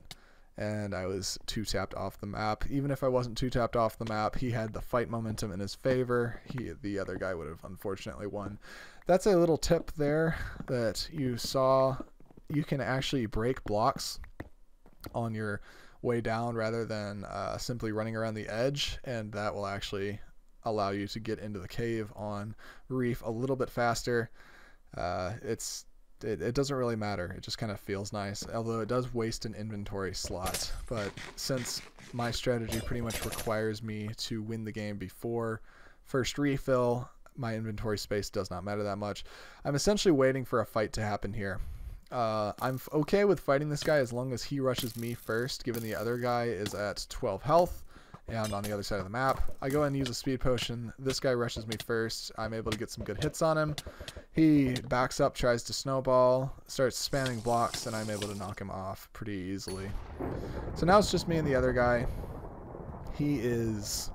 S2: And I was 2-tapped off the map. Even if I wasn't 2-tapped off the map, he had the fight momentum in his favor. The other guy would have unfortunately won. That's a little tip there that you saw. You can actually break blocks on your way down rather than simply running around the edge, and that will actually allow you to get into the cave on Reef a little bit faster. It doesn't really matter. It just kind of feels nice, although it does waste an inventory slot. But since my strategy pretty much requires me to win the game before first refill, my inventory space does not matter that much. I'm essentially waiting for a fight to happen here. I'm okay with fighting this guy as long as he rushes me first, given the other guy is at 12 health and on the other side of the map. I go and use a speed potion. This guy rushes me first. I'm able to get some good hits on him. He backs up, tries to snowball, starts spamming blocks, and I'm able to knock him off pretty easily. So now it's just me and the other guy. He is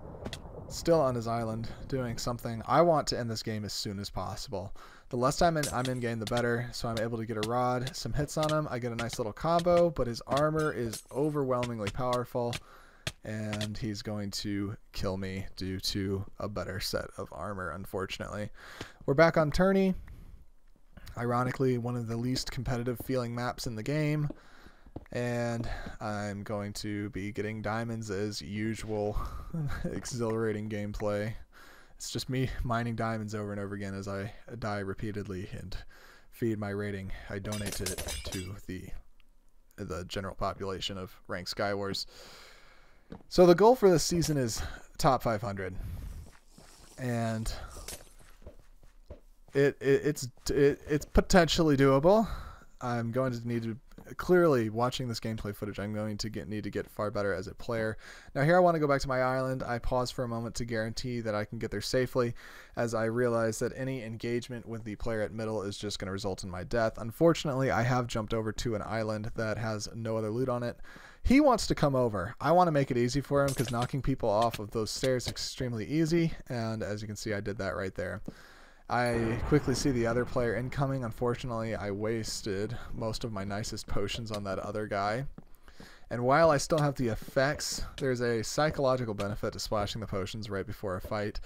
S2: still on his island doing something. I want to end this game as soon as possible. The less time I'm in game, the better. So I'm able to get a rod, some hits on him. I get a nice little combo, but his armor is overwhelmingly powerful, and he's going to kill me due to a better set of armor, unfortunately. We're back on Tourney. Ironically, one of the least competitive feeling maps in the game, and I'm going to be getting diamonds as usual. Exhilarating gameplay. It's just me mining diamonds over and over again as I die repeatedly and feed my rating. I donate it to the general population of Ranked Skywars. So the goal for this season is top 500, and it's potentially doable. I'm going to need to, clearly watching this gameplay footage, I'm going to need to get far better as a player. Now here I want to go back to my island. I pause for a moment to guarantee that I can get there safely, as I realize that any engagement with the player at middle is just going to result in my death. Unfortunately, I have jumped over to an island that has no other loot on it. He wants to come over. I want to make it easy for him because knocking people off of those stairs is extremely easy, and as you can see, I did that right there. I quickly see the other player incoming. Unfortunately, I wasted most of my nicest potions on that other guy. And while I still have the effects, there's a psychological benefit to splashing the potions right before a fight.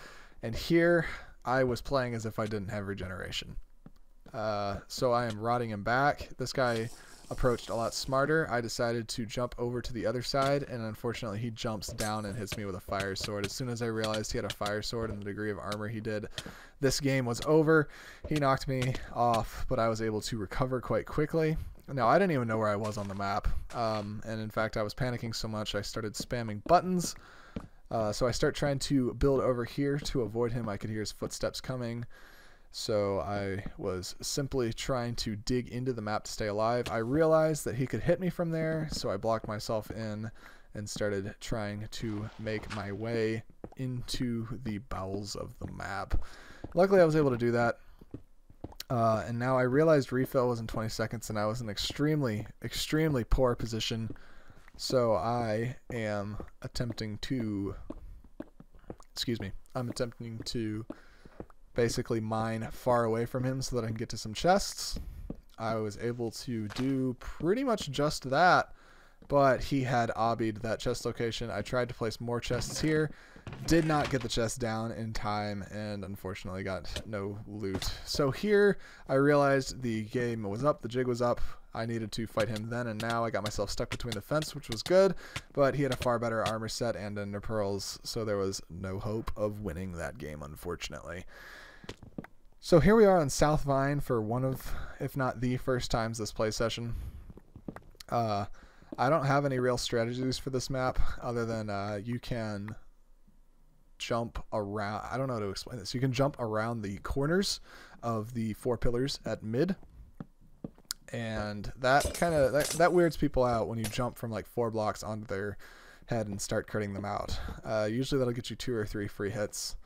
S2: And here, I was playing as if I didn't have regeneration. So I am rotting him back. This guy approached a lot smarter. I decided to jump over to the other side, and unfortunately he jumps down and hits me with a fire sword. As soon as I realized he had a fire sword and the degree of armor he did, this game was over. He knocked me off, but I was able to recover quite quickly. Now, I didn't even know where I was on the map, and in fact I was panicking so much I started spamming buttons. So I start trying to build over here to avoid him. I could hear his footsteps coming. So I was simply trying to dig into the map to stay alive. I realized that he could hit me from there, so I blocked myself in and started trying to make my way into the bowels of the map. Luckily, I was able to do that. And now I realized refill was in 20 seconds, and I was in extremely, extremely poor position. So I am attempting to excuse me, I'm attempting to basically mine far away from him so that I can get to some chests. I was able to do pretty much just that, but he had obbied that chest location. I tried to place more chests here, did not get the chest down in time, and unfortunately got no loot. So here I realized the game was up, the jig was up. I needed to fight him then and now. I got myself stuck between the fence, which was good, but he had a far better armor set and ender pearls, so there was no hope of winning that game, unfortunately. So here we are on South Vine for one of, if not the first times this play session. I don't have any real strategies for this map other than you can jump around. I don't know how to explain this. You can jump around the corners of the 4 pillars at mid, and that kind of that weirds people out when you jump from like 4 blocks onto their head and start critting them out. Usually that'll get you 2 or 3 free hits.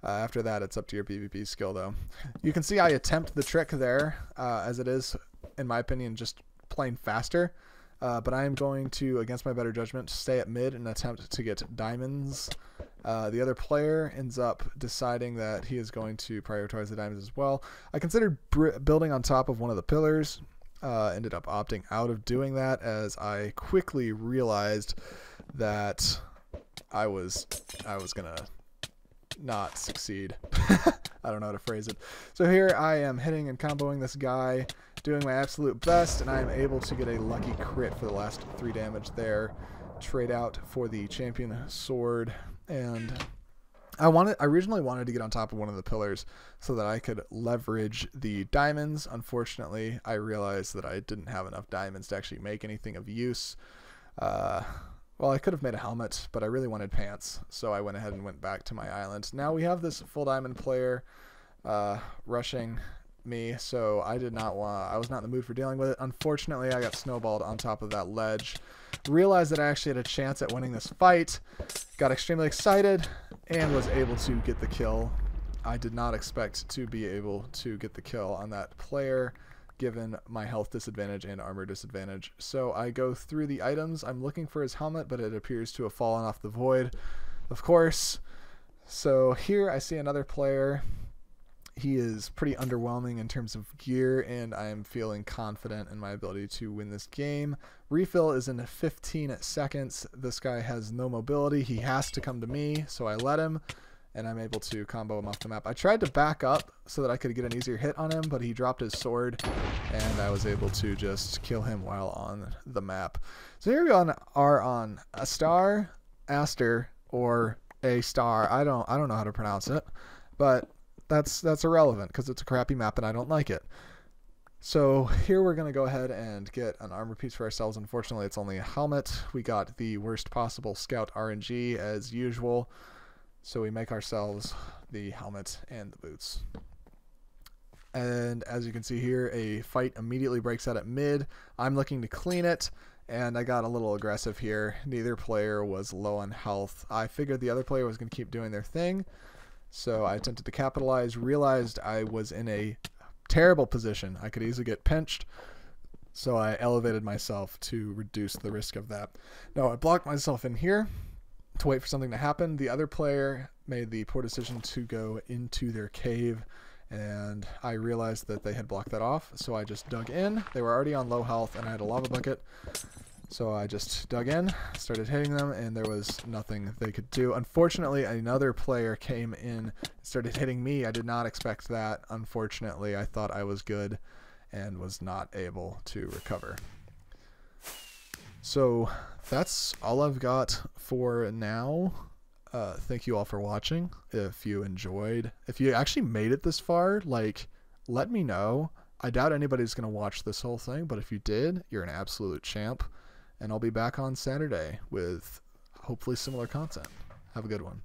S2: After that, it's up to your PvP skill, though. You can see I attempt the trick there, as it is, in my opinion, just plain faster. But I am going to, against my better judgment, stay at mid and attempt to get diamonds. The other player ends up deciding that he is going to prioritize the diamonds as well. I considered building on top of one of the pillars. Ended up opting out of doing that as I quickly realized that I was gonna not succeed. I don't know how to phrase it. So here I am hitting and comboing this guy, doing my absolute best, and I am able to get a lucky crit for the last 3 damage there. Trade out for the champion sword, and I originally wanted to get on top of one of the pillars so that I could leverage the diamonds. Unfortunately, I realized that I didn't have enough diamonds to actually make anything of use. Well, I could have made a helmet, but I really wanted pants, so I went ahead and went back to my island. Now we have this full diamond player rushing me, so I was not in the mood for dealing with it. Unfortunately, I got snowballed on top of that ledge. Realized that I actually had a chance at winning this fight. Got extremely excited and was able to get the kill. I did not expect to be able to get the kill on that player, given my health disadvantage and armor disadvantage. So I go through the items. I'm looking for his helmet, but it appears to have fallen off the void, of course. So here I see another player. He is pretty underwhelming in terms of gear, and I am feeling confident in my ability to win this game. Refill is in 15 seconds. This guy has no mobility. He has to come to me, so I let him, and I'm able to combo him off the map. I tried to back up so that I could get an easier hit on him, but he dropped his sword, and I was able to just kill him while on the map. So here we are on a star, Aster, or a star. I don't know how to pronounce it, but that's irrelevant because it's a crappy map and I don't like it. So here we're going to go ahead and get an armor piece for ourselves. Unfortunately, it's only a helmet. We got the worst possible scout RNG as usual. So we make ourselves the helmet and the boots. And as you can see here, a fight immediately breaks out at mid. I'm looking to clean it, and I got a little aggressive here. Neither player was low on health. I figured the other player was going to keep doing their thing. So I attempted to capitalize, realized I was in a terrible position. I could easily get pinched. So I elevated myself to reduce the risk of that. No, I blocked myself in here to wait for something to happen. The other player made the poor decision to go into their cave, and I realized that they had blocked that off. So I just dug in. They were already on low health, and I had a lava bucket. So I just dug in, started hitting them, and there was nothing they could do. Unfortunately, another player came in and started hitting me. I did not expect that. Unfortunately, I thought I was good and was not able to recover. So that's all I've got for now. Thank you all for watching. If you enjoyed, if you actually made it this far, like, let me know. I doubt anybody's going to watch this whole thing, but if you did, you're an absolute champ. And I'll be back on Saturday with hopefully similar content. Have a good one.